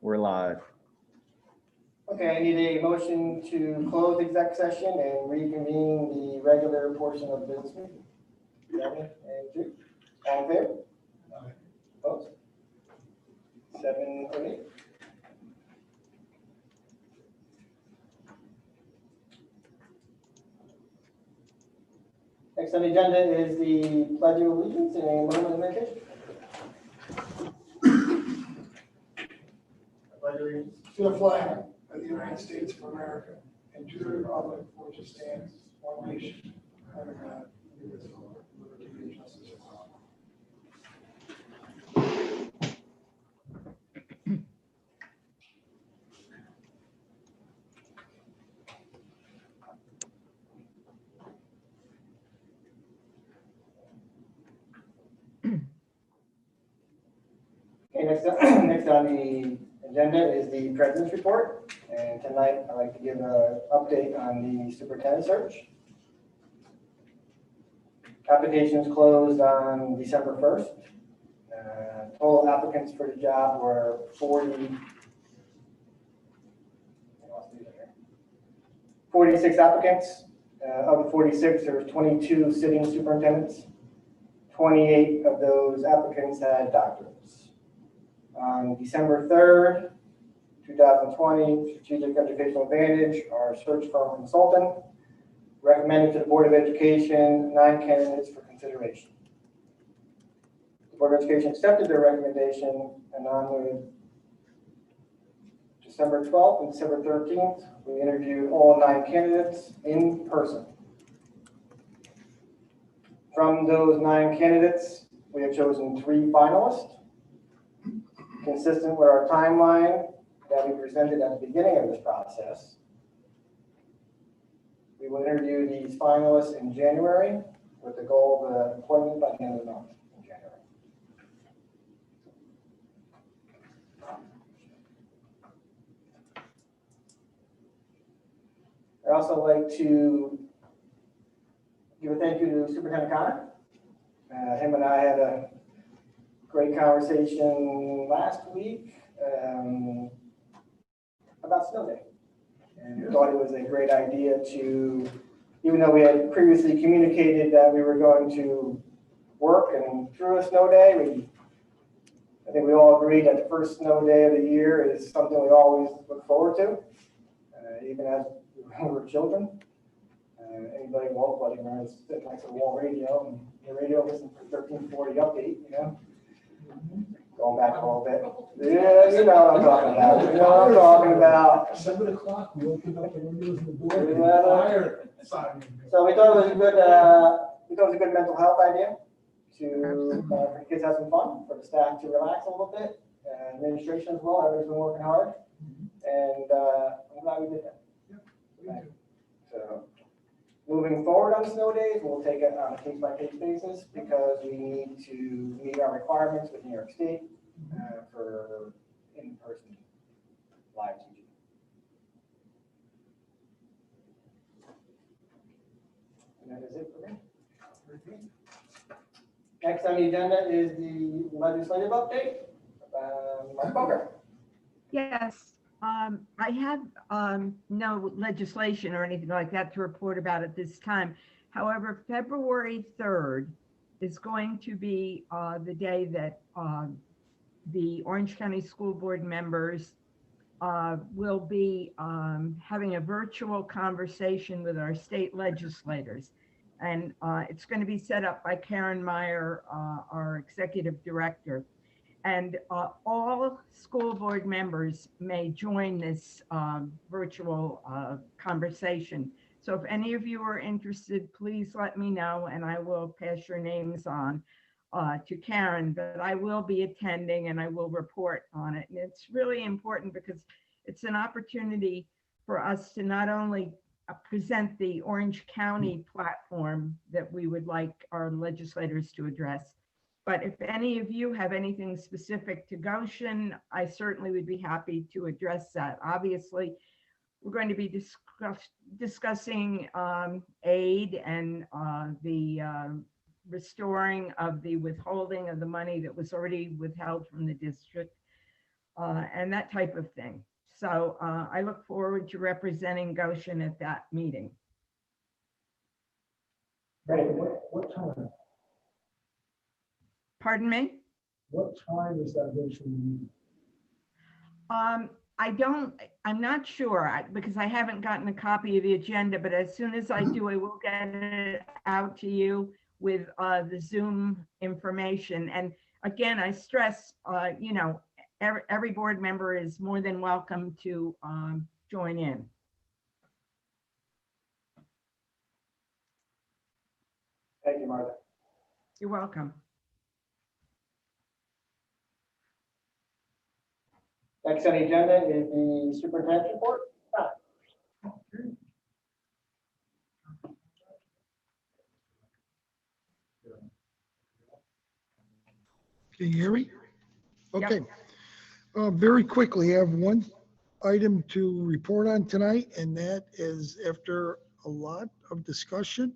We're live. Okay, I need a motion to close the exec session and reconvene the regular portion of the business meeting. Gavin and Drew, all in favor? Opposed? 7:08. Next on the agenda is the Pledge of Allegiance and a moment of meditation. Pledge of Allegiance to the flag of the United States of America and to the republic for which it stands, one nation, under God, indivisible, with liberty and justice for all. Okay, next on the agenda is the President's Report. And tonight I'd like to give an update on the superintendent search. Applications closed on December 1st. Total applicants for the job were 46 applicants. Of the 46, there was 22 sitting superintendents. 28 of those applicants had doctorates. On December 3rd, 2020, Strategic Educational Advantage, our search firm consultant, recommended to the Board of Education 9 candidates for consideration. The Board of Education accepted their recommendation, and on December 12th and December 13th, we interviewed all 9 candidates in person. From those 9 candidates, we have chosen 3 finalists. Consistent with our timeline that we presented at the beginning of this process, we will interview these finalists in January with the goal of the appointment by the end of the month in January. I'd also like to give a thank you to Superintendent Connor. Him and I had a great conversation last week about snow day. And we thought it was a great idea to, even though we had previously communicated that we were going to work and through a snow day, I think we all agreed that the first snow day of the year is something we always look forward to, even as we were children. Anybody local, you know, sitting next to the wall radio and the radio listen for 1340 update, you know. Going back a little bit. Yeah, you know what I'm talking about. You know what I'm talking about. 7 o'clock, we opened up the windows and the door. Fire siren. So we thought it was a good mental health idea to for the kids to have some fun, for the staff to relax a little bit, administration as well. Everybody's been working hard, and I'm glad we did that. Yeah, so moving forward on snow days, we'll take it on a case-by-case basis because we need to meet our requirements with New York State for in-person live teaching. And that is it for me. Next on the agenda is the legislative update. Ms. Boger. Yes, I have no legislation or anything like that to report about at this time. However, February 3rd is going to be the day that the Orange County School Board members will be having a virtual conversation with our state legislators. And it's going to be set up by Karen Meyer, our executive director. And all school board members may join this virtual conversation. So if any of you are interested, please let me know and I will pass your names on to Karen, but I will be attending and I will report on it. And it's really important because it's an opportunity for us to not only present the Orange County platform that we would like our legislators to address, but if any of you have anything specific to Goshen, I certainly would be happy to address that. Obviously, we're going to be discussing aid and the restoring of the withholding of the money that was already withheld from the district. and that type of thing. So I look forward to representing Goshen at that meeting. Great. What time? Pardon me? What time is that eventually meeting? I'm not sure because I haven't gotten a copy of the agenda, but as soon as I do, I will get it out to you with the Zoom information. And again, I stress, you know, every board member is more than welcome to join in. Thank you, Martha. You're welcome. Next on the agenda is the superintendent's report. Can you hear me? Yep. Okay. Very quickly, I have one item to report on tonight, and that is after a lot of discussion,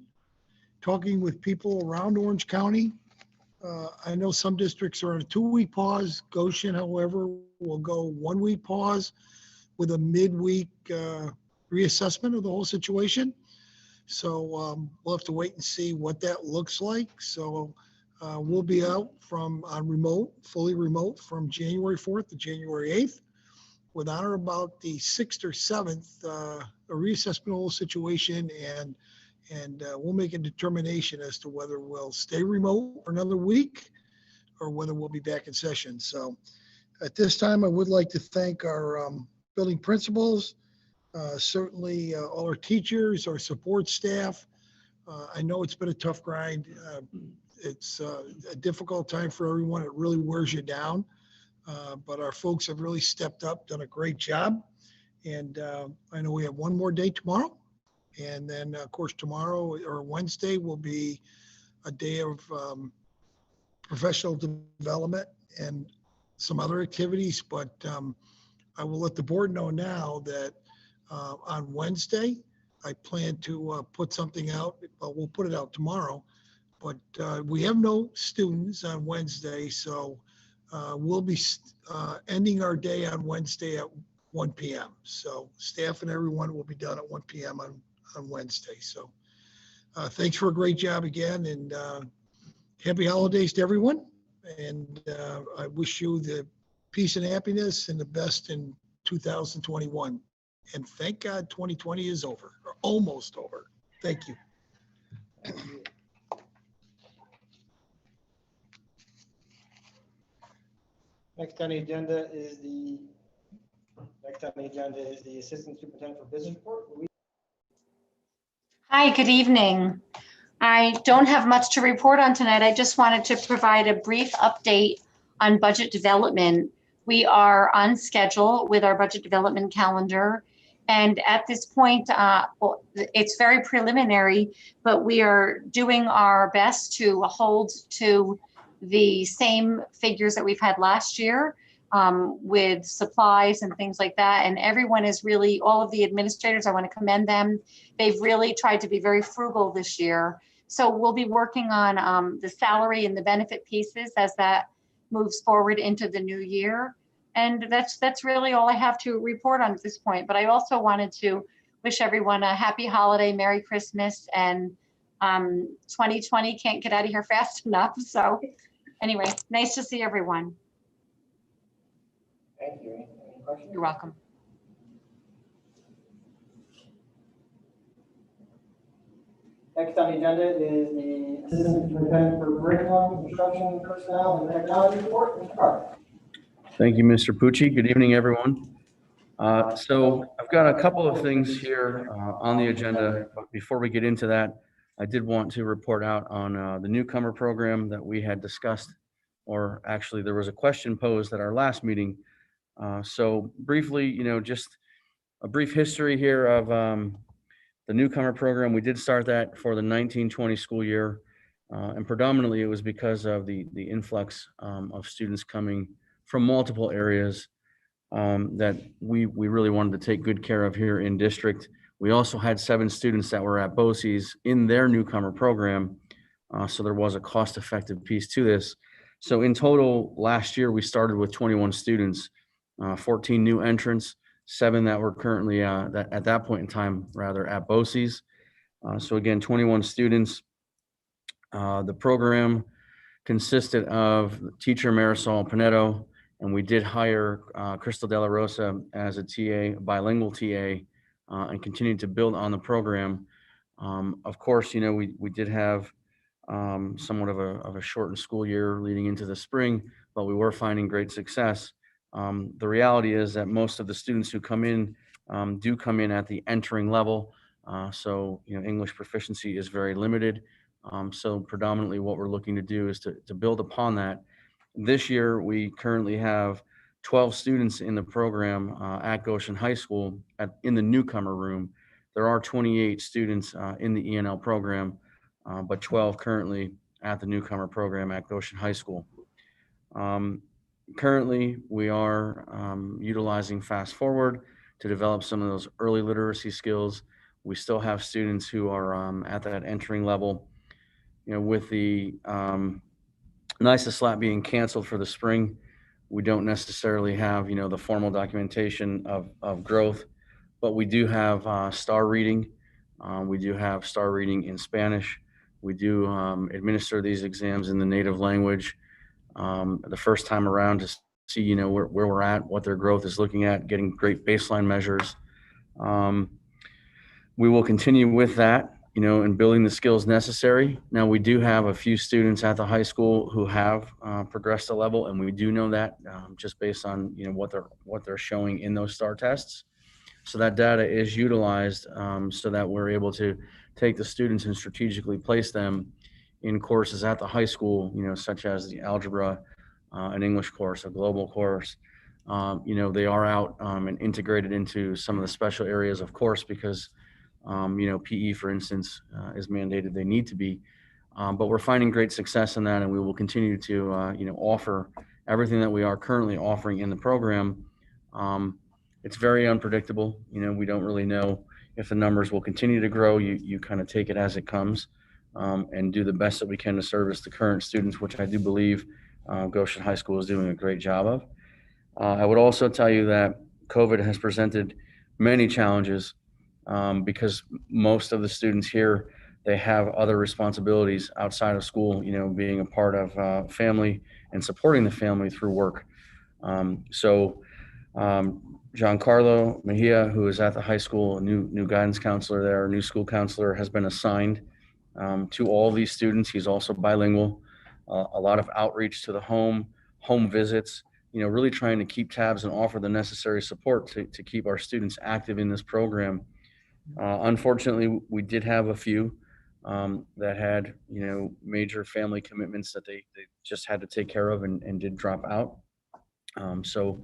talking with people around Orange County. I know some districts are on a 2-week pause. Goshen, however, will go 1-week pause with a midweek reassessment of the whole situation. So we'll have to wait and see what that looks like. So we'll be out on remote, fully remote from January 4th to January 8th. With honor about the 6th or 7th, a reassessment of the whole situation, and we'll make a determination as to whether we'll stay remote for another week or whether we'll be back in session. So at this time, I would like to thank our building principals, certainly all our teachers, our support staff. I know it's been a tough grind. It's a difficult time for everyone. It really wears you down. But our folks have really stepped up, done a great job. And I know we have one more day tomorrow. And then, of course, tomorrow or Wednesday will be a day of professional development and some other activities. But I will let the board know now that on Wednesday, I plan to put something out. We'll put it out tomorrow. But we have no students on Wednesday. So we'll be ending our day on Wednesday at 1 p.m. So staff and everyone will be done at 1 p.m. on Wednesday. So thanks for a great job again, and happy holidays to everyone. And I wish you the peace and happiness and the best in 2021. And thank God 2020 is over, or almost over. Thank you. Next on the agenda is the Assistant Superintendent for Business Report. Hi, good evening. I don't have much to report on tonight. I just wanted to provide a brief update on budget development. We are on schedule with our budget development calendar. And at this point, well, it's very preliminary, but we are doing our best to hold to the same figures that we've had last year with supplies and things like that. And everyone is really, all of the administrators, I want to commend them. They've really tried to be very frugal this year. So we'll be working on the salary and the benefit pieces as that moves forward into the new year. And that's really all I have to report on at this point. But I also wanted to wish everyone a happy holiday, Merry Christmas, and 2020 can't get out of here fast enough. So anyway, nice to see everyone. Thank you. Any questions? You're welcome. Next on the agenda is the Assistant Superintendent for Curriculum, Instruction, Personnel, and Technology Report. Mr. Carter. Thank you, Mr. Pucci. Good evening, everyone. So I've got a couple of things here on the agenda, but before we get into that, I did want to report out on the Newcomer Program that we had discussed, or actually there was a question posed at our last meeting. So briefly, just a brief history here of the Newcomer Program. We did start that for the 1920 school year, and predominantly it was because of the influx of students coming from multiple areas that we really wanted to take good care of here in district. We also had 7 students that were at BOCES in their Newcomer Program, so there was a cost-effective piece to this. So in total, last year we started with 21 students, 14 new entrants, 7 that were currently that at that point in time, rather, at BOCES. So again, 21 students. The program consisted of teacher Marisol Pinedo, and we did hire Crystal De La Rosa as a TA, bilingual TA, and continued to build on the program. Of course, you know, we did have somewhat of a shortened school year leading into the spring, but we were finding great success. The reality is that most of the students who come in do come in at the entering level. So, you know, English proficiency is very limited. So predominantly what we're looking to do is to build upon that. This year, we currently have 12 students in the program at Goshen High School in the newcomer room. There are 28 students in the ENL program, but 12 currently at the newcomer program at Goshen High School. Currently, we are utilizing Fast Forward to develop some of those early literacy skills. We still have students who are at that entering level. You know, with the NISA SLAT being canceled for the spring, we don't necessarily have, you know, the formal documentation of growth, but we do have star reading. We do have star reading in Spanish. We do administer these exams in the native language the first time around to see, you know, where we're at, what their growth is looking at, getting great baseline measures. We will continue with that, you know, and building the skills necessary. Now, we do have a few students at the high school who have progressed a level, and we do know that just based on, you know, what they're showing in those STAR tests. So that data is utilized so that we're able to take the students and strategically place them in courses at the high school, you know, such as the algebra, an English course, a global course. You know, they are out and integrated into some of the special areas, of course, because you know, PE, for instance, is mandated. They need to be, but we're finding great success in that, and we will continue to, you know, offer everything that we are currently offering in the program. It's very unpredictable. You know, we don't really know if the numbers will continue to grow. You kind of take it as it comes, and do the best that we can to service the current students, which I do believe Goshen High School is doing a great job of. I would also tell you that COVID has presented many challenges because most of the students here, they have other responsibilities outside of school, you know, being a part of family and supporting the family through work. Giancarlo Mejia, who is at the high school, a new guidance counselor there, new school counselor, has been assigned to all these students. He's also bilingual, a lot of outreach to the home visits, you know, really trying to keep tabs and offer the necessary support to keep our students active in this program. Unfortunately, we did have a few that had, you know, major family commitments that they just had to take care of and did drop out. So,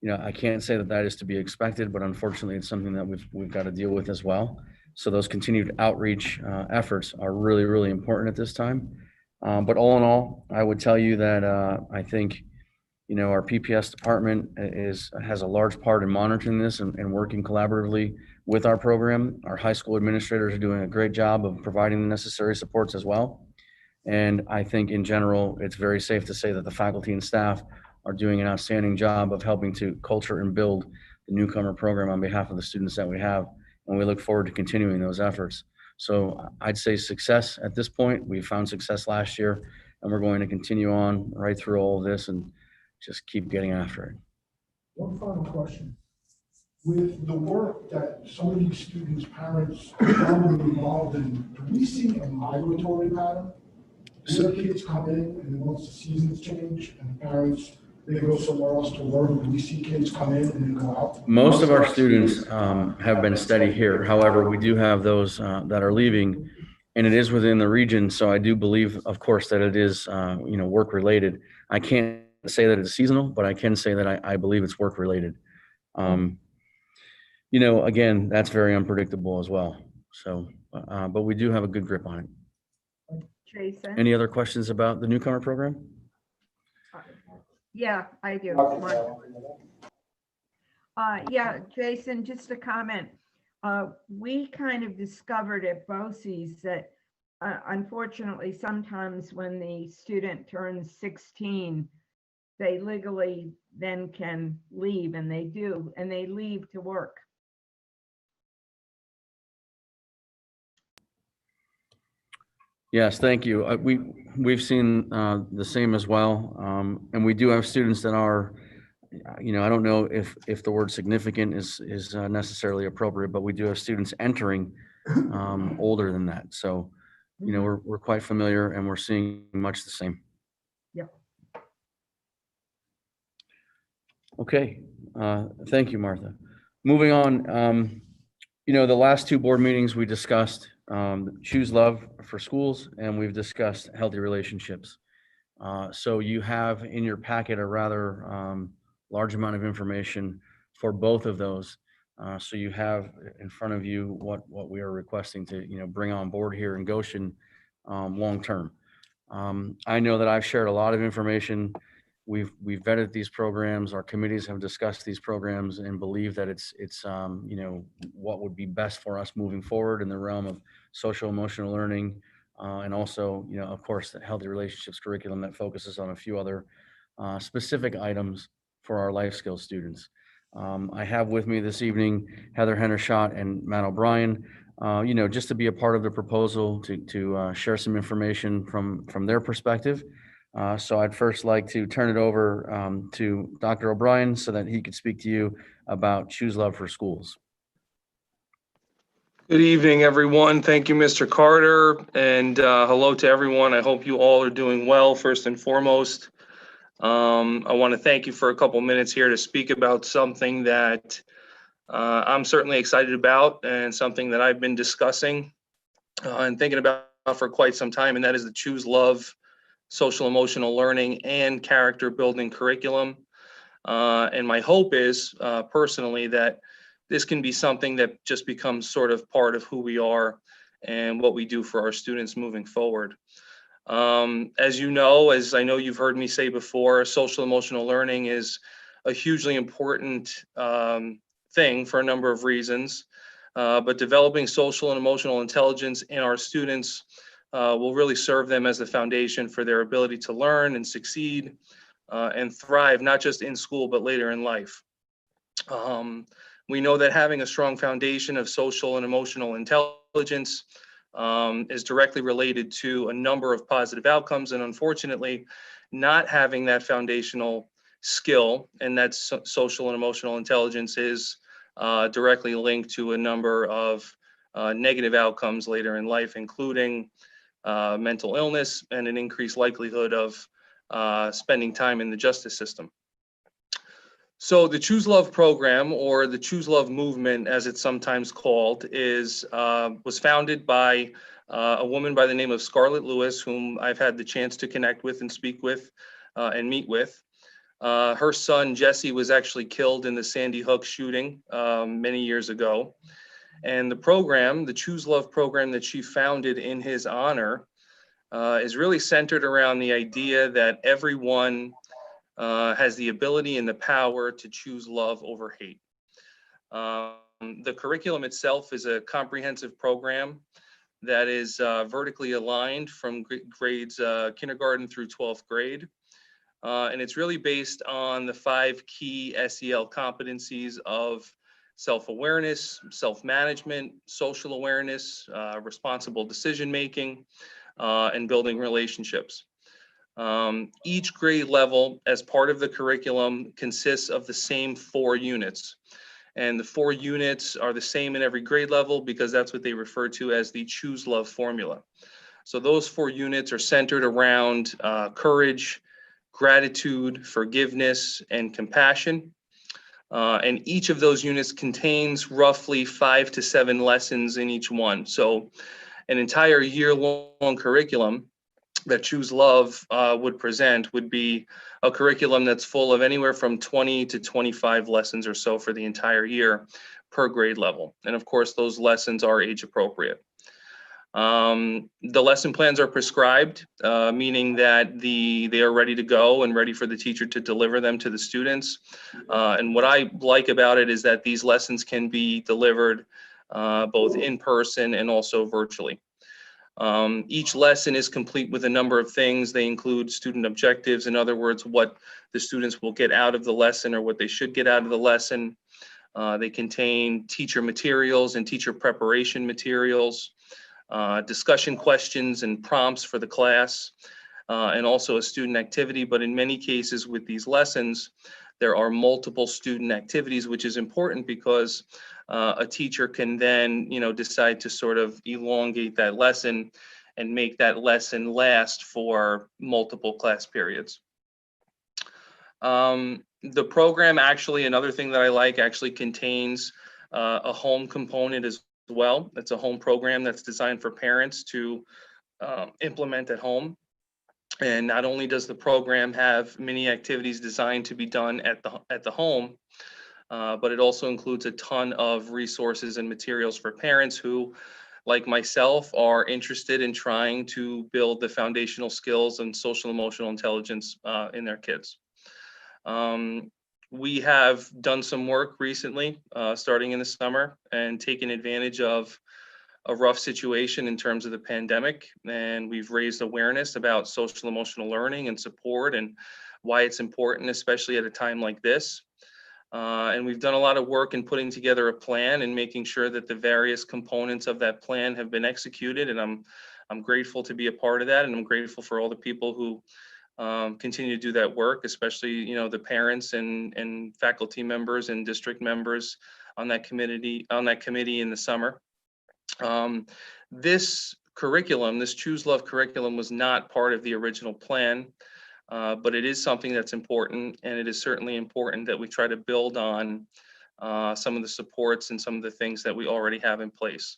you know, I can't say that is to be expected, but unfortunately, it's something that we've got to deal with as well. So those continued outreach efforts are really, really important at this time. But all in all, I would tell you that I think, you know, our PPS department has a large part in monitoring this and working collaboratively with our program. Our high school administrators are doing a great job of providing the necessary supports as well. And I think in general, it's very safe to say that the faculty and staff are doing an outstanding job of helping to culture and build the Newcomer Program on behalf of the students that we have. And we look forward to continuing those efforts. So I'd say success at this point. We found success last year, and we're going to continue on right through all of this and just keep getting after it. One final question. With the work that some of these students' parents are probably involved in, do we see a migratory pattern? Do the kids come in and then once the seasons change and the parents, they go somewhere else to work, do we see kids come in and then go out? Most of our students have been steady here. However, we do have those that are leaving, and it is within the region. So I do believe, of course, that it is, you know, work related. I can't say that it's seasonal, but I can say that I believe it's work related. You know, again, that's very unpredictable as well. So, but we do have a good grip on it. Jason? Any other questions about the Newcomer Program? Yeah, I do. Yeah, Jason, just a comment. We kind of discovered at BOCES that unfortunately, sometimes when the student turns 16, they legally then can leave, and they do, and they leave to work. Yes, thank you. We've seen the same as well. And we do have students that are, I don't know if the word significant is necessarily appropriate, but we do have students entering older than that. So, we're quite familiar and we're seeing much the same. Yep. Okay, thank you, Martha. Moving on, the last two board meetings we discussed choose love for schools, and we've discussed healthy relationships. So you have in your packet a rather large amount of information for both of those. So you have in front of you what we are requesting to bring on board here in Goshen long term. I know that I've shared a lot of information. We've vetted these programs. Our committees have discussed these programs and believe that it's what would be best for us moving forward in the realm of social emotional learning, and also of course the healthy relationships curriculum that focuses on a few other specific items for our life skills students. I have with me this evening Heather Hendershot and Matt O'Brien, just to be a part of the proposal to share some information from their perspective. So I'd first like to turn it over to Dr. O'Brien so that he could speak to you about Choose Love for Schools. Good evening, everyone. Thank you, Mr. Carter, and hello to everyone. I hope you all are doing well, first and foremost. I want to thank you for a couple minutes here to speak about something that I'm certainly excited about and something that I've been discussing and thinking about for quite some time, and that is the Choose Love social emotional learning and character building curriculum. And my hope is personally that this can be something that just becomes sort of part of who we are and what we do for our students moving forward. As you know, as I know you've heard me say before, social emotional learning is a hugely important thing for a number of reasons. But developing social and emotional intelligence in our students will really serve them as the foundation for their ability to learn and succeed and thrive, not just in school, but later in life. We know that having a strong foundation of social and emotional intelligence is directly related to a number of positive outcomes. And unfortunately, not having that foundational skill and that social and emotional intelligence is directly linked to a number of negative outcomes later in life, including mental illness and an increased likelihood of spending time in the justice system. So the Choose Love program, or the Choose Love movement, as it's sometimes called, was founded by a woman by the name of Scarlett Lewis, whom I've had the chance to connect with and speak with and meet with. Her son, Jesse, was actually killed in the Sandy Hook shooting many years ago. And the program, the Choose Love program that she founded in his honor, is really centered around the idea that everyone has the ability and the power to choose love over hate. The curriculum itself is a comprehensive program that is vertically aligned from grades kindergarten through 12th grade. And it's really based on the 5 key SEL competencies of self-awareness, self-management, social awareness, responsible decision-making, and building relationships. Each grade level as part of the curriculum consists of the same 4 units. And the 4 units are the same in every grade level because that's what they refer to as the Choose Love formula. So those 4 units are centered around courage, gratitude, forgiveness, and compassion. And each of those units contains roughly 5 to 7 lessons in each one. So an entire year-long curriculum that Choose Love would present would be a curriculum that's full of anywhere from 20 to 25 lessons or so for the entire year per grade level. And of course, those lessons are age appropriate. The lesson plans are prescribed, meaning that they are ready to go and ready for the teacher to deliver them to the students. And what I like about it is that these lessons can be delivered both in person and also virtually. Each lesson is complete with a number of things. They include student objectives, in other words, what the students will get out of the lesson or what they should get out of the lesson. They contain teacher materials and teacher preparation materials, discussion questions and prompts for the class, and also a student activity. But in many cases with these lessons, there are multiple student activities, which is important because a teacher can then, decide to sort of elongate that lesson and make that lesson last for multiple class periods. The program actually, another thing that I like, actually contains a home component as well. It's a home program that's designed for parents to implement at home. And not only does the program have many activities designed to be done at the home, but it also includes a ton of resources and materials for parents who, like myself, are interested in trying to build the foundational skills and social emotional intelligence in their kids. We have done some work recently, starting in the summer, and taken advantage of a rough situation in terms of the pandemic. And we've raised awareness about social emotional learning and support and why it's important, especially at a time like this. And we've done a lot of work in putting together a plan and making sure that the various components of that plan have been executed. And I'm grateful to be a part of that. And I'm grateful for all the people who continue to do that work, especially, the parents and faculty members and district members on that committee in the summer. This curriculum, this Choose Love curriculum, was not part of the original plan, but it is something that's important, and it is certainly important that we try to build on some of the supports and some of the things that we already have in place.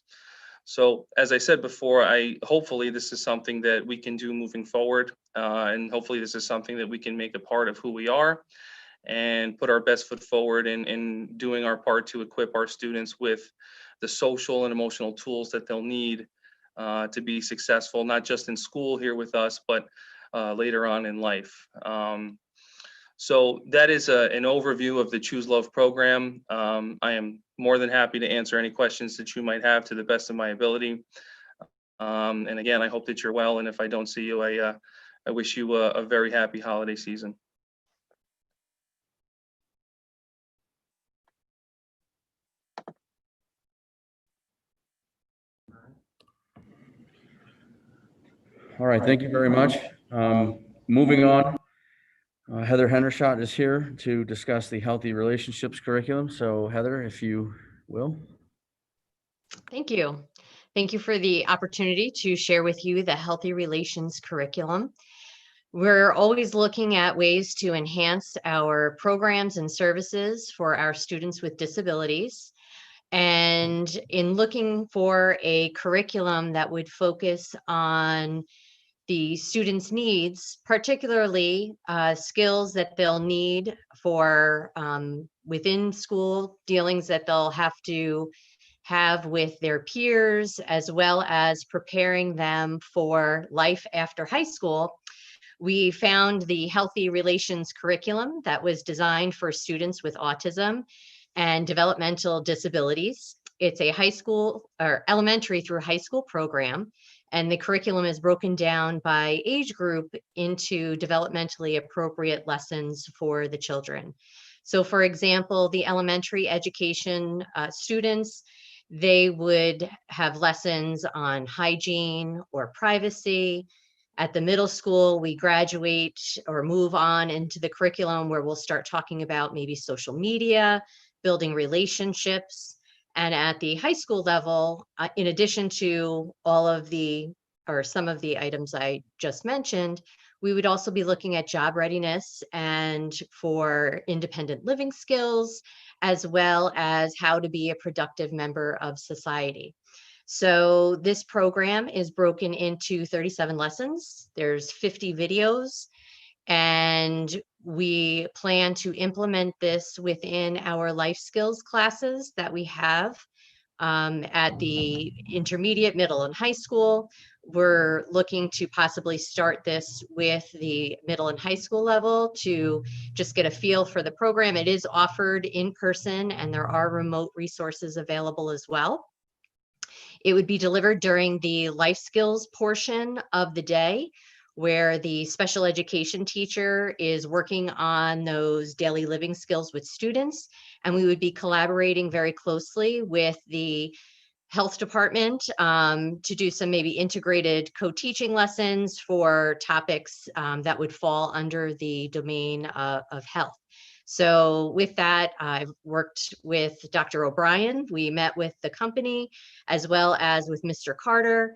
So as I said before, hopefully this is something that we can do moving forward, and hopefully this is something that we can make a part of who we are and put our best foot forward in doing our part to equip our students with the social and emotional tools that they'll need to be successful, not just in school here with us, but later on in life. So that is an overview of the Choose Love program. I am more than happy to answer any questions that you might have to the best of my ability. And again, I hope that you're well. And if I don't see you, I wish you a very happy holiday season. All right, thank you very much. Moving on, Heather Hendershot is here to discuss the Healthy Relationships curriculum. So Heather, if you will. Thank you. Thank you for the opportunity to share with you the Healthy Relations curriculum. We're always looking at ways to enhance our programs and services for our students with disabilities. And in looking for a curriculum that would focus on the students' needs, particularly skills that they'll need for within school dealings that they'll have to have with their peers, as well as preparing them for life after high school, we found the Healthy Relations curriculum that was designed for students with autism and developmental disabilities. It's a high school or elementary through high school program, and the curriculum is broken down by age group into developmentally appropriate lessons for the children. So for example, the elementary education students, they would have lessons on hygiene or privacy. At the middle school, we graduate or move on into the curriculum where we'll start talking about maybe social media, building relationships. And at the high school level, in addition to all of the, or some of the items I just mentioned, we would also be looking at job readiness and for independent living skills, as well as how to be a productive member of society. So this program is broken into 37 lessons. There's 50 videos, and we plan to implement this within our life skills classes that we have at the intermediate, middle, and high school. We're looking to possibly start this with the middle and high school level to just get a feel for the program. It is offered in person, and there are remote resources available as well. It would be delivered during the life skills portion of the day, where the special education teacher is working on those daily living skills with students. And we would be collaborating very closely with the health department to do some maybe integrated co-teaching lessons for topics that would fall under the domain of health. So with that, I've worked with Dr. O'Brien. We met with the company as well as with Mr. Carter,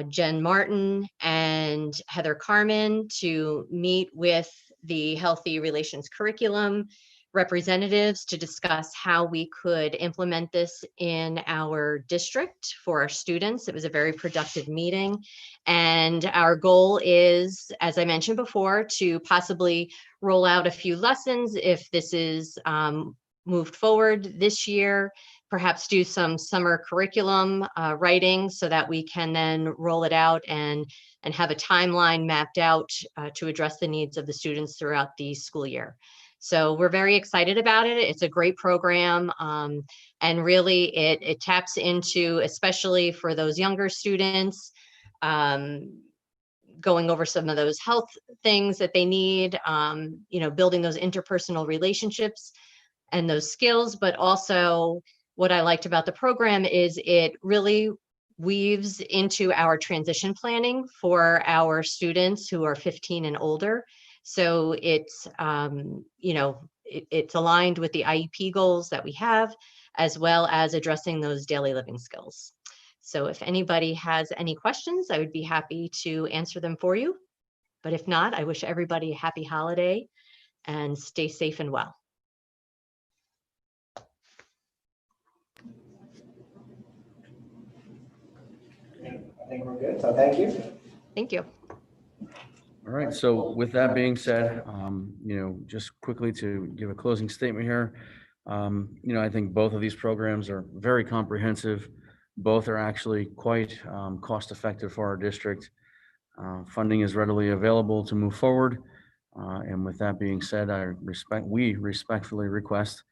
Jen Martin, and Heather Carmen to meet with the Healthy Relations Curriculum representatives to discuss how we could implement this in our district for our students. It was a very productive meeting. And our goal is, as I mentioned before, to possibly roll out a few lessons if this is moved forward this year, perhaps do some summer curriculum writing so that we can then roll it out and have a timeline mapped out to address the needs of the students throughout the school year. So we're very excited about it. It's a great program. And really it taps into, especially for those younger students, going over some of those health things that they need, building those interpersonal relationships and those skills. But also what I liked about the program is it really weaves into our transition planning for our students who are 15 and older. So it's, it's aligned with the IEP goals that we have, as well as addressing those daily living skills. So if anybody has any questions, I would be happy to answer them for you. But if not, I wish everybody a happy holiday and stay safe and well. I think we're good, so thank you. Thank you. All right, so with that being said, just quickly to give a closing statement here, I think both of these programs are very comprehensive. Both are actually quite cost effective for our district. Funding is readily available to move forward. And with that being said, we respectfully request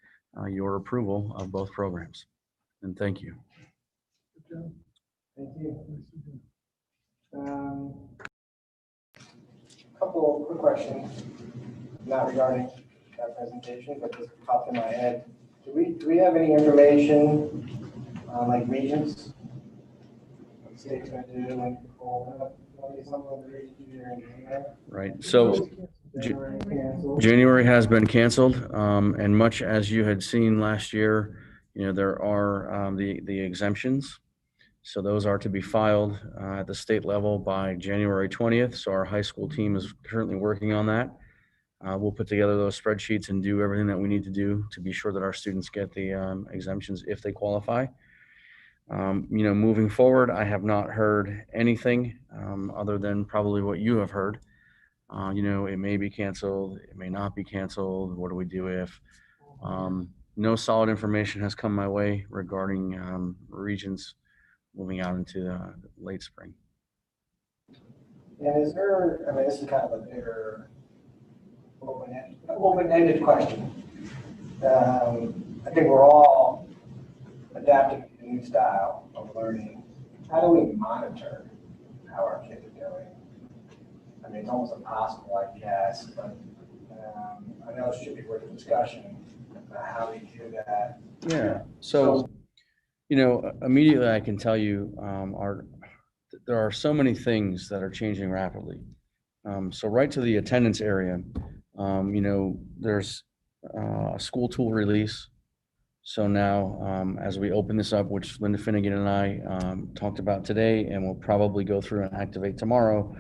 your approval of both programs. And thank you. Thank you. Couple of quick questions, not regarding that presentation, but just popped in my head. Do we have any information on like regions? What the state's going to do, like Right. So January has been canceled, and much as you had seen last year, there are the exemptions. So those are to be filed at the state level by January 20th. So our high school team is currently working on that. We'll put together those spreadsheets and do everything that we need to do to be sure that our students get the exemptions if they qualify. Moving forward, I have not heard anything other than probably what you have heard. It may be canceled, it may not be canceled. What do we do if? No solid information has come my way regarding regions moving out into the late spring. And is there, this is kind of a bigger open-ended question. I think we're all adapting to the new style of learning. How do we monitor how our kids are doing? It's almost impossible, I guess, but I know it should be worth a discussion about how we do that. Yeah, so immediately I can tell you there are so many things that are changing rapidly. So right to the attendance area, there's a school tool release. So now as we open this up, which Linda Finnegan and I talked about today, and we'll probably go through and activate tomorrow,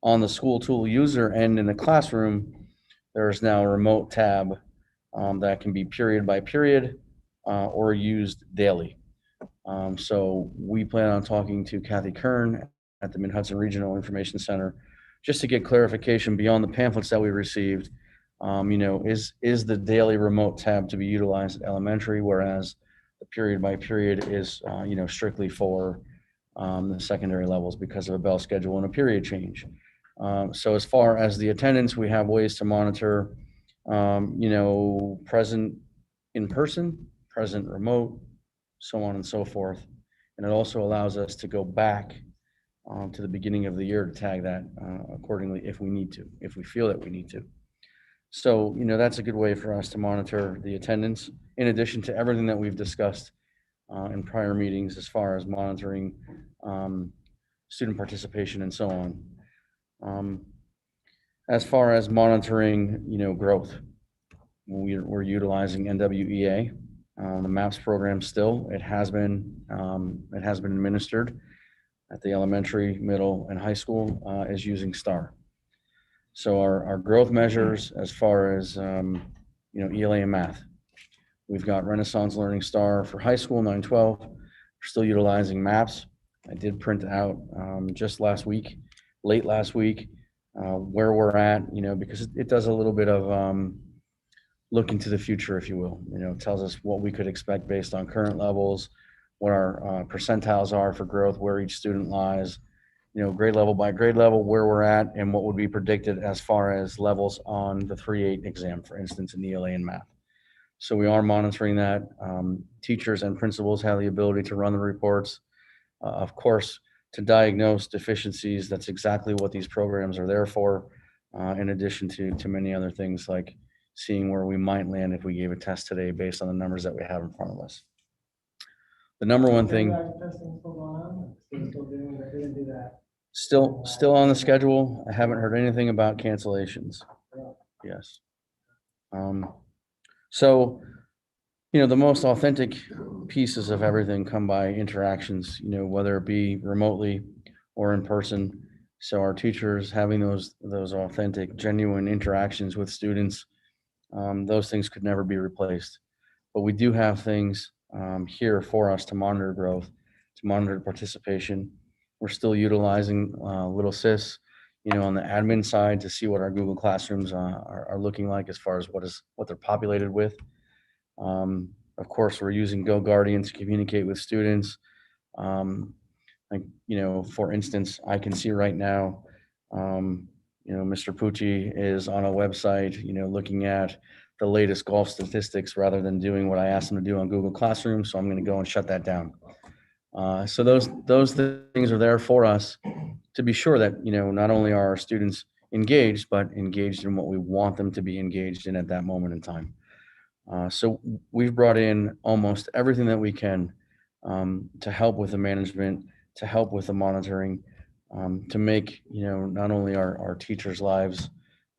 on the school tool user and in the classroom, there is now a remote tab that can be period by period or used daily. So we plan on talking to Kathy Kern at the Mid-Hudson Regional Information Center just to get clarification beyond the pamphlets that we received. Is the daily remote tab to be utilized at elementary, whereas the period by period is, strictly for the secondary levels because of a bell schedule and a period change. So as far as the attendance, we have ways to monitor, present in person, present remote, so on and so forth. And it also allows us to go back to the beginning of the year to tag that accordingly if we need to, if we feel that we need to. So, that's a good way for us to monitor the attendance, in addition to everything that we've discussed in prior meetings as far as monitoring student participation and so on. As far as monitoring, growth, we're utilizing NWEA, the MAPS program still. It has been administered at the elementary, middle, and high school is using STAR. So our growth measures as far as, ELA and math, we've got Renaissance Learning Star for high school, 912. We're still utilizing MAPS. I did print out just late last week, where we're at, because it does a little bit of look into the future, if you will. It tells us what we could expect based on current levels, what our percentiles are for growth, where each student lies, grade level by grade level, where we're at, and what would be predicted as far as levels on the 3-8 exam, for instance, in ELA and math. So we are monitoring that. Teachers and principals have the ability to run the reports. Of course, to diagnose deficiencies, that's exactly what these programs are there for, in addition to many other things like seeing where we might land if we gave a test today based on the numbers that we have in front of us. The number one thing, still on the schedule. I haven't heard anything about cancellations. Yes. So, the most authentic pieces of everything come by interactions, whether it be remotely or in person. So our teachers having those authentic, genuine interactions with students, those things could never be replaced. But we do have things here for us to monitor growth, to monitor participation. We're still utilizing Little Sis, on the admin side to see what our Google Classrooms are looking like as far as what they're populated with. Of course, we're using GoGuardian to communicate with students. For instance, I can see right now, Mr. Pucci is on a website, looking at the latest golf statistics rather than doing what I asked him to do on Google Classroom. So I'm going to go and shut that down. So those things are there for us to be sure that, not only are our students engaged, but engaged in what we want them to be engaged in at that moment in time. So we've brought in almost everything that we can to help with the management, to help with the monitoring, to make, not only our teachers' lives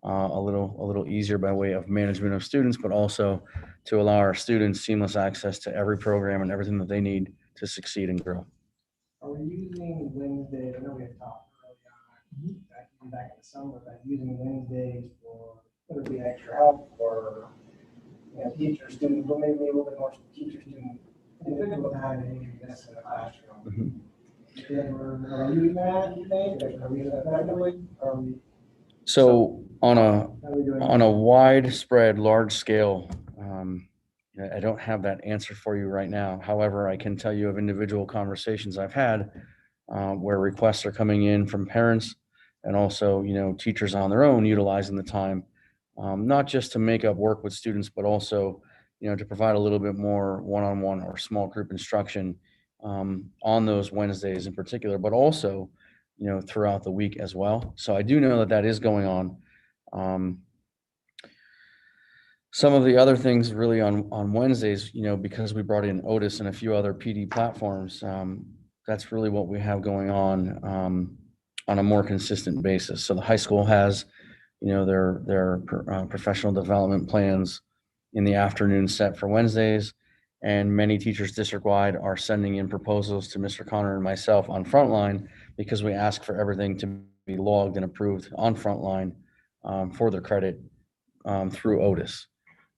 a little easier by way of management of students, but also to allow our students seamless access to every program and everything that they need to succeed and grow. Are we using Wednesday? I know we had talked early on, back in the summer, about using Wednesdays for whether it be extra help or teacher student, but maybe a little bit more teacher student individual time than maybe this in the classroom. Are we using that, you think? Are we using that effectively? So on a widespread, large scale, I don't have that answer for you right now. However, I can tell you of individual conversations I've had where requests are coming in from parents and also, teachers on their own utilizing the time, not just to make up work with students, but also, to provide a little bit more one-on-one or small group instruction on those Wednesdays in particular, but also, throughout the week as well. So I do know that is going on. Some of the other things really on Wednesdays, because we brought in Otis and a few other PD platforms, that's really what we have going on a more consistent basis. So the high school has, their professional development plans in the afternoon set for Wednesdays, and many teachers district-wide are sending in proposals to Mr. Connor and myself on Frontline because we ask for everything to be logged and approved on Frontline for their credit through Otis.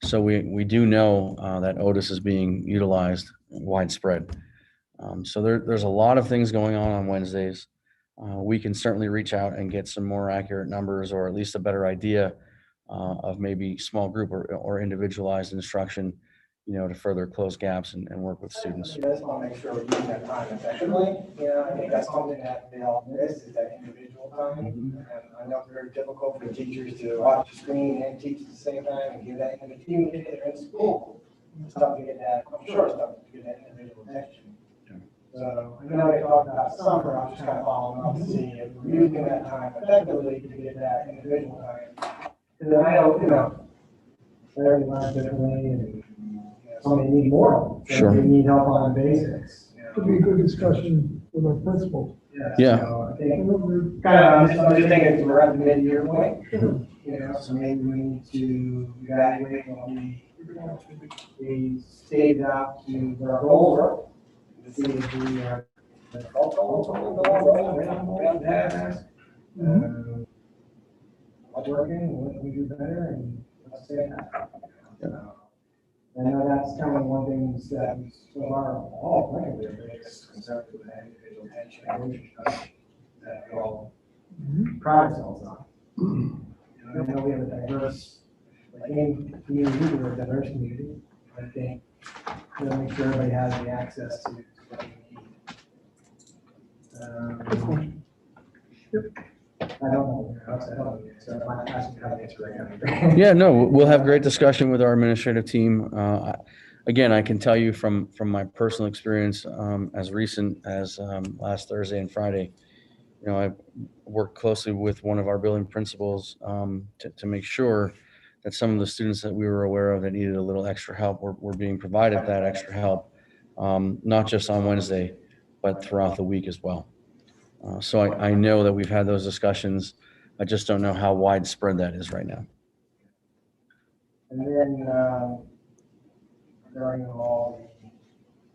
So we do know that Otis is being utilized widespread. So there's a lot of things going on Wednesdays. We can certainly reach out and get some more accurate numbers, or at least a better idea of maybe small group or individualized instruction, to further close gaps and work with students. I just want to make sure we're using that time effectively. I think that's something that they all miss, is that individual time. Mm-hmm. And I know it's very difficult for teachers to watch the screen and teach at the same time and give that, and the team that they're in school. It's tough to get that, I'm sure it's tough to get that individual attention. So I know they talked about summer, I was just kind of following up to see if we're using that time effectively to get that individual time. Because I know, everyone learns differently and some may need more. Sure. They need help on basics. Could be a good discussion with our principal. Yeah. So I think, I was just thinking we're at the mid-year point, so maybe we need to evaluate what we stated out to our goals were, to see if we are what's working, what can we do better, and let's say that. I know that's kind of one thing that so far all frankly, the biggest concern with the individual attention and coaching that we all pride ourselves on. I know we have a diverse, like any community, we're a diverse community. I think we'll make sure everybody has the access to what they need. I don't know. So I'm asking how to answer that. Yeah, no, we'll have great discussion with our administrative team. Again, I can tell you from my personal experience, as recent as last Thursday and Friday, I worked closely with one of our building principals to make sure that some of the students that we were aware of that needed a little extra help were being provided that extra help, not just on Wednesday, but throughout the week as well. So I know that we've had those discussions. I just don't know how widespread that is right now. And then, regarding all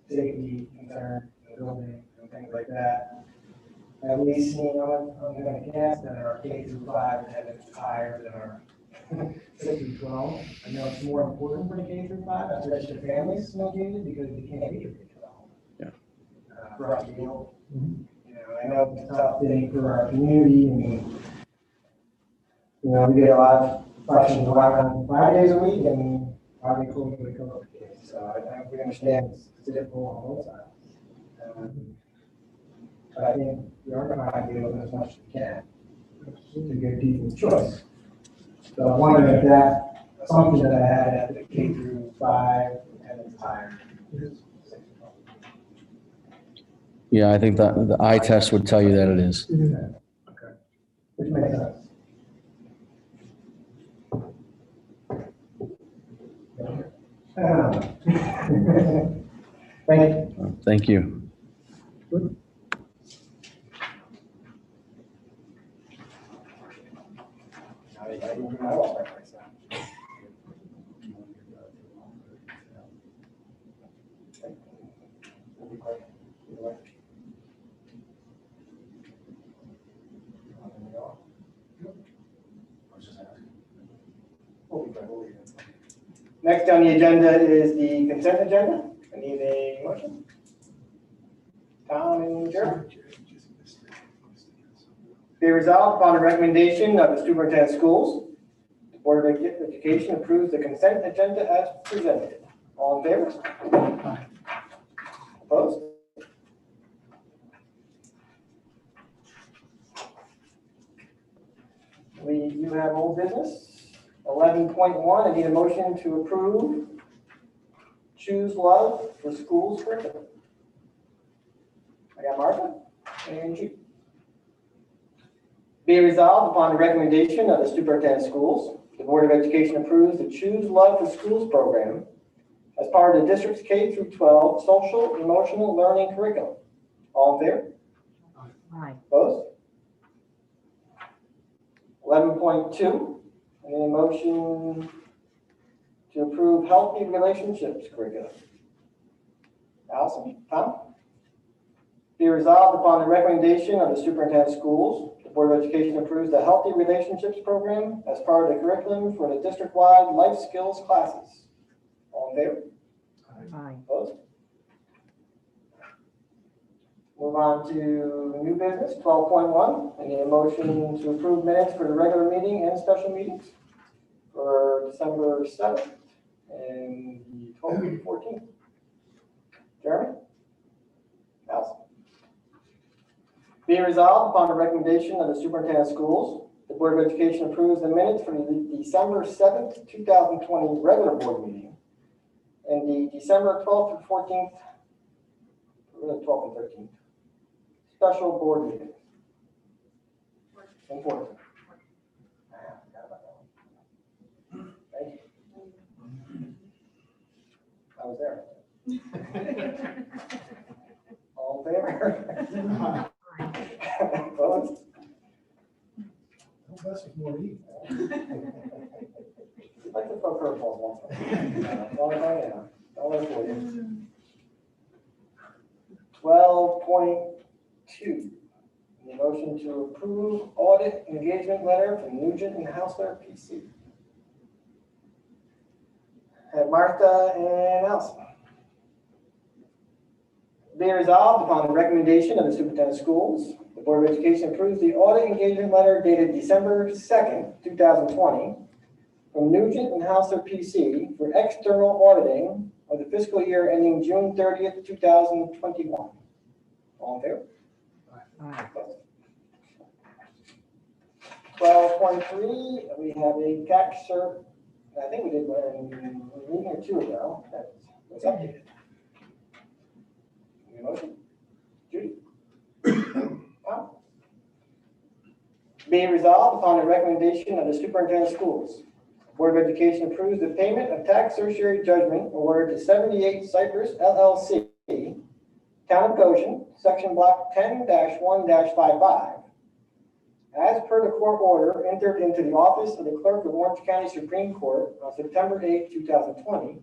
the safety concerns, the building and things like that, have we seen, I'm going to guess that our K through 5 attendance is higher than our 6 through 12. I know it's more important for the K through 5, especially the families located, because they can't be the K through 12. Yeah. For us to be able, I know it's a tough thing for our community, and we get a lot of questions around 5 days a week, and why they close the COVID kids. So I think we understand it's difficult on both sides. But I think we are trying to do as much as we can to give people choice. So I wonder if that assumption that I had at the K through 5 attendance higher. Yeah, I think that the eye test would tell you that it is. Okay. Which makes sense. Thank you. Thank you. Next on the agenda is the consent agenda. I need a motion. Tom and Jeremy. Be resolved upon the recommendation of the superintendent of schools, the Board of Education approves the consent agenda as presented. All in favor? Opposed? We do have old business. 11.1, I need a motion to approve Choose Love for Schools curriculum. I got Martha and you. Be resolved upon the recommendation of the superintendent of schools, the Board of Education approves the Choose Love for Schools program as part of the district's K through 12 social emotional learning curriculum. All in favor? Aye. Opposed? 11.2. I need a motion to approve healthy relationships curriculum. Allison, Tom? Be resolved upon the recommendation of the superintendent of schools, the Board of Education approves the Healthy Relationships program as part of the curriculum for the district-wide life skills classes. All in favor? Aye. Opposed? Move on to new business, 12.1. I need a motion to approve minutes for the regular meeting and special meetings for December 7th and the 12th and 14th. Jeremy? Allison? Be resolved upon the recommendation of the superintendent of schools, the Board of Education approves the minutes for the December 7th, 2020 regular board meeting and the December 12th through 14th Really 12th and 13th. Special board meeting. And 14th. Forgot about that one. Thank you. I was there. All in favor? Opposed? That's more easy. Like to throw curveballs once in a while. I'll let for you. 12.2. The motion to approve audit engagement letter from Nugent and Hausler PC. Have Martha and Allison. Be resolved upon the recommendation of the Superintendent of Schools, the Board of Education approves the audit engagement letter dated December 2nd, 2020, from Nugent and Hausler PC for external auditing of the fiscal year ending June 30th, 2021. All in favor? Aye. 12.3, we have a tax cert. I think we did one a meeting or two ago that was updated. Any motion? Judy? Tom? Be resolved upon the recommendation of the Superintendent of Schools. Board of Education approves the payment of tax certiorari judgment awarded to 78 Cypress LLC, Town of Goshen, Section Block 10-1-55. As per the court order entered into the office of the Clerk of Orange County Supreme Court on September 8, 2020,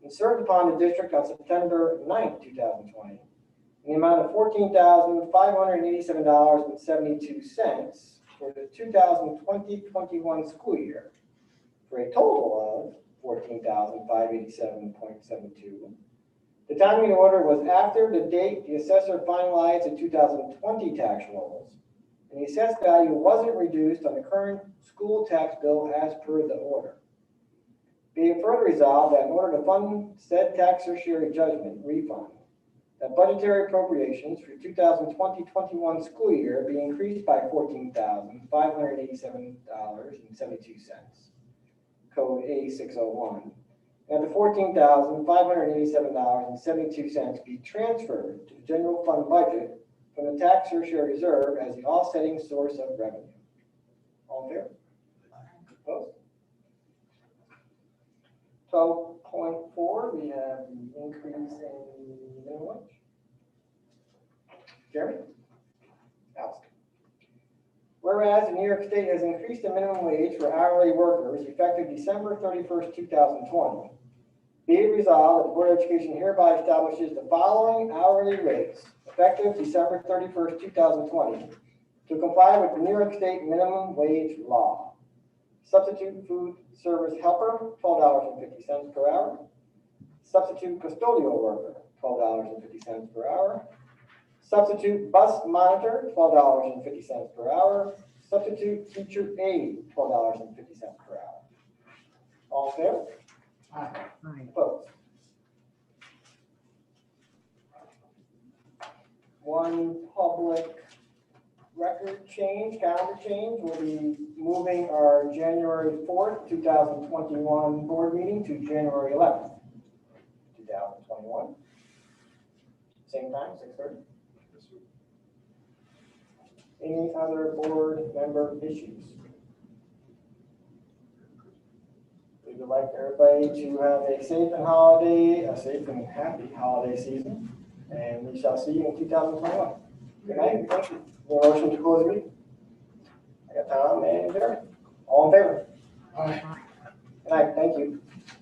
and served upon the district on September 9, 2020, in the amount of $14,587.72 for the 2020-21 school year, for a total of $14,587.72. The timing order was after the date the assessor finalized the 2020 tax rolls, and the assessed value wasn't reduced on the current school tax bill as per the order. Be it further resolved that in order to fund said tax certiorari judgment refund, that budgetary appropriations for 2020-21 school year be increased by $14,587.72, code A601, and the $14,587.72 be transferred to the general fund budget from the tax certiorari reserve as the offsetting source of revenue. All in favor? Opposed? 12.4, we have the increase in minimum wage. Jeremy? Allison? Whereas the New York State has increased the minimum wage for hourly workers effective December 31st, 2020, be it resolved that the Board of Education hereby establishes the following hourly rates effective December 31st, 2020 to comply with the New York State minimum wage law. Substitute food service helper, $12.50 per hour. Substitute custodial worker, $12.50 per hour. Substitute bus monitor, $12.50 per hour. Substitute teacher aide, $12.50 per hour. All in favor? Aye. Opposed? One public record change, calendar change, we'll be moving our January 4th, 2021 board meeting to January 11th, 2021. Same time, 6:30. Any other board member issues? We would like everybody to have a safe and happy holiday season, and we shall see you in 2021. Good night. Thank you. Motion to close the meeting. I got Tom and Jeremy. All in favor? Aye. Good night. Thank you.